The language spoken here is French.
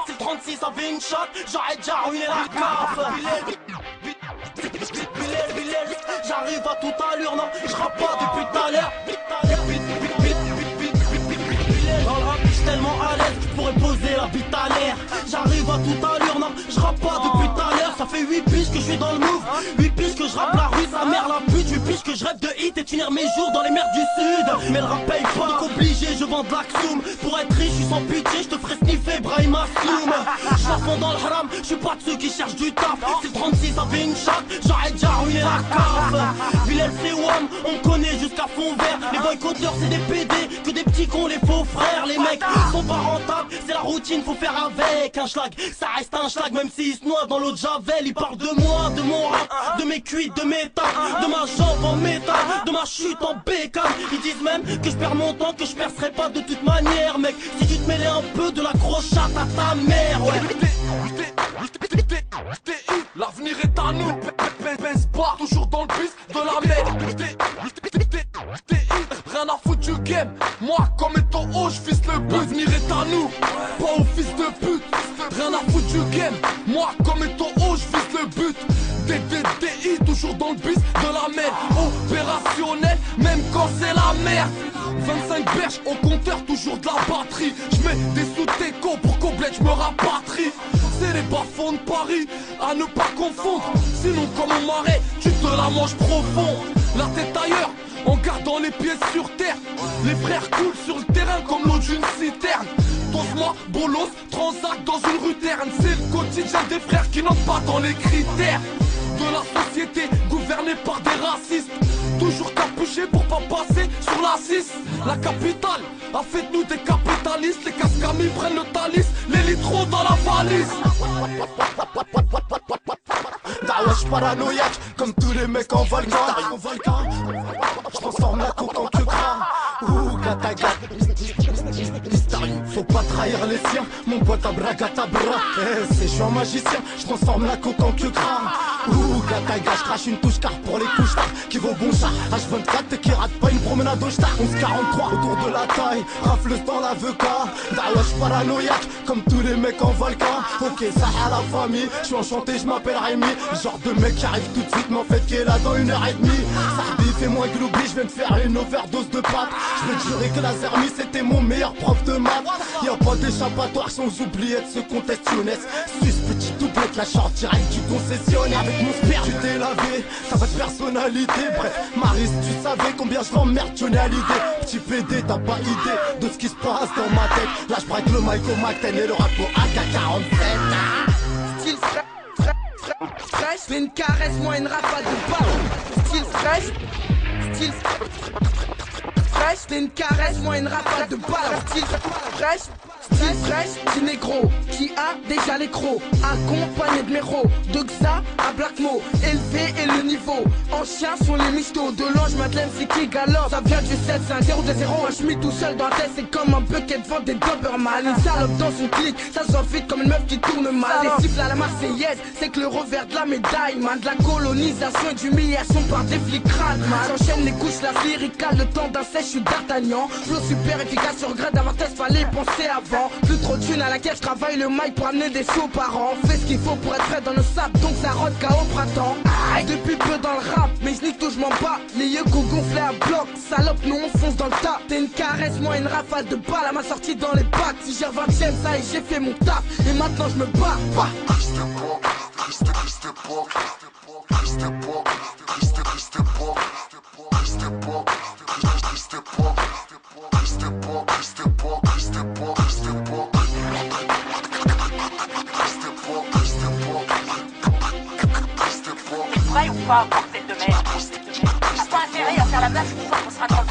C'est 36 avait une shot, j'aurais déjà ruiné la caf. J'arrive à toute allure, non, je rappe pas depuis tout à l'heure. Dans le rap, j'suis tellement à l'aise, je pourrais poser la bite à l'air. J'arrive à toute allure, non, je rappe pas depuis tout à l'heure. Ça fait 8 piges que je suis dans le move, 8 piges que je rappe la rue, sa mère la pute. 8 piges que je rêve de hit et de finir mes jours dans les mers du sud. Mais le rap paye pas, donc obligé, je vends de l'axoum. Pour être riche, je suis sans pitié, je te ferai sniffer Brahim Asloum. Je m'enfonce dans le haram, je suis pas de ceux qui cherchent du taf. Si le 36 avait une chatte, j'aurais déjà ruiné la caf. Villel c'est WAM, on connaît jusqu'à fond vert. Les boycotteurs c'est des PD, que des petits cons les faux frères. Les mecs sont pas rentables, c'est la routine, faut faire avec. Un schlag, ça reste un schlag, même s'il se noie dans l'eau de Javel. Il parle de moi, de mon rap, de mes cuites, de mes tables, de ma jambe en métal, de ma chute en bécane. Ils disent même que je perds mon temps, que je percerai pas de toute manière. Mec, si tu te mêlais un peu de la grosse chatte à ta mère, ouais. L'avenir est à nous, baisse pas, toujours dans le bus de la merde. Rien à foutre du game, moi comme étant haut, je vise le but. L'avenir est à nous, pas au fils de pute. Rien à foutre du game, moi comme étant haut, je vise le but. DDDI, toujours dans le bus de la merde. Opérationnel, même quand c'est la merde. 25 berges au compteur, toujours de la batterie. Je mets des sous-déco pour complète, je me rapatrie. C'est les bas-fonds de Paris, à ne pas confondre. Sinon comme au marais, tu te la manges profond. La tête ailleurs, en gardant les pieds sur terre. Les frères coulent sur le terrain comme l'eau d'une citerne. Tosma, bolos, transac dans une rue terne. C'est le quotidien des frères qui n'entrent pas dans les critères de la société gouvernée par des racistes. Toujours capuchés pour pas passer sur la 6. La capitale a fait de nous des capitalistes. Les cascamis prennent le talis, les litrons dans la valise. Wesh paranoïaque, comme tous les mecs en volcan. Je transforme la coke en quecra. Ouh, gataga. Faut pas trahir les siens, mon pote abracadabra. C'est je suis un magicien, je transforme la coke en quecra. Ouh, gataga, je crache une touche car pour les couches tard qui vaut bon chat. H24 et qui rate pas une promenade au star. 1143 autour de la taille, rafleuse dans la VK. Wesh paranoïaque, comme tous les mecs en volcan. Ok, ça à la famille, je suis enchanté, je m'appelle Rémi. Genre de mec qui arrive tout de suite, mais en fait qui est là dans 1h30. Sardi, fais-moi gloubi, je viens de faire une overdose de pâtes. Je veux jurer que la Zermi c'était mon meilleur prof de maths. Y'a pas d'échappatoire sans oublier de ce contest jeunesse. Sus, petit doublette, la short direct du concessionnaire. Avec mon sperme, tu t'es lavé, t'as pas de personnalité. Bref, Maris, tu savais combien je l'emmerde Johnny Hallyday. Petit PD, t'as pas idée de ce qui se passe dans ma tête. Là je braque le mic au Macten et le rap au AK-47. Style fresh, fais une caresse, moi une rafale de balle. Style fresh, style fresh, fais une caresse, moi une rafale de balle. Style fresh, style fresh, c'est négro qui a déjà les crocs. Accompagné de méro, de Xa à Blackmo, élevé et le niveau. En chien sont les mistos, de l'ange Madeleine c'est qui galope. Ça vient du 7, c'est un 0 de 0. Un chemis tout seul dans la tête, c'est comme un bucket devant des Doberman. Une salope dans une clique, ça s'enfile comme une meuf qui tourne mal. Les siffles à la Marseillaise, c'est que le revers de la médaille, man. De la colonisation et d'humiliation par des flics crades, man. J'enchaîne les couches, la lyricale, le temps d'un sèche, je suis d'Artagnan. Flow super efficace, sur regrette d'avoir test, fallait penser avant. Plus trop de thunes à laquelle je travaille le mic pour amener des sous par an. On fait ce qu'il faut pour être prêt dans le sable, donc ça rote qu'à au printemps. Aïe, depuis peu dans le rap, mais je nique tout, je m'en bats. Les yeux qu'on gonflait à bloc, salope, nous on fonce dans le tas. T'es une caresse, moi une rafale de balles à ma sortie dans les bacs. Si j'ai 20ème, ça y est, j'ai fait mon taf, et maintenant je me bats. Vrai ou pas, bordel de merde? T'as pas intérêt à faire la blague, je crois qu'on sera dans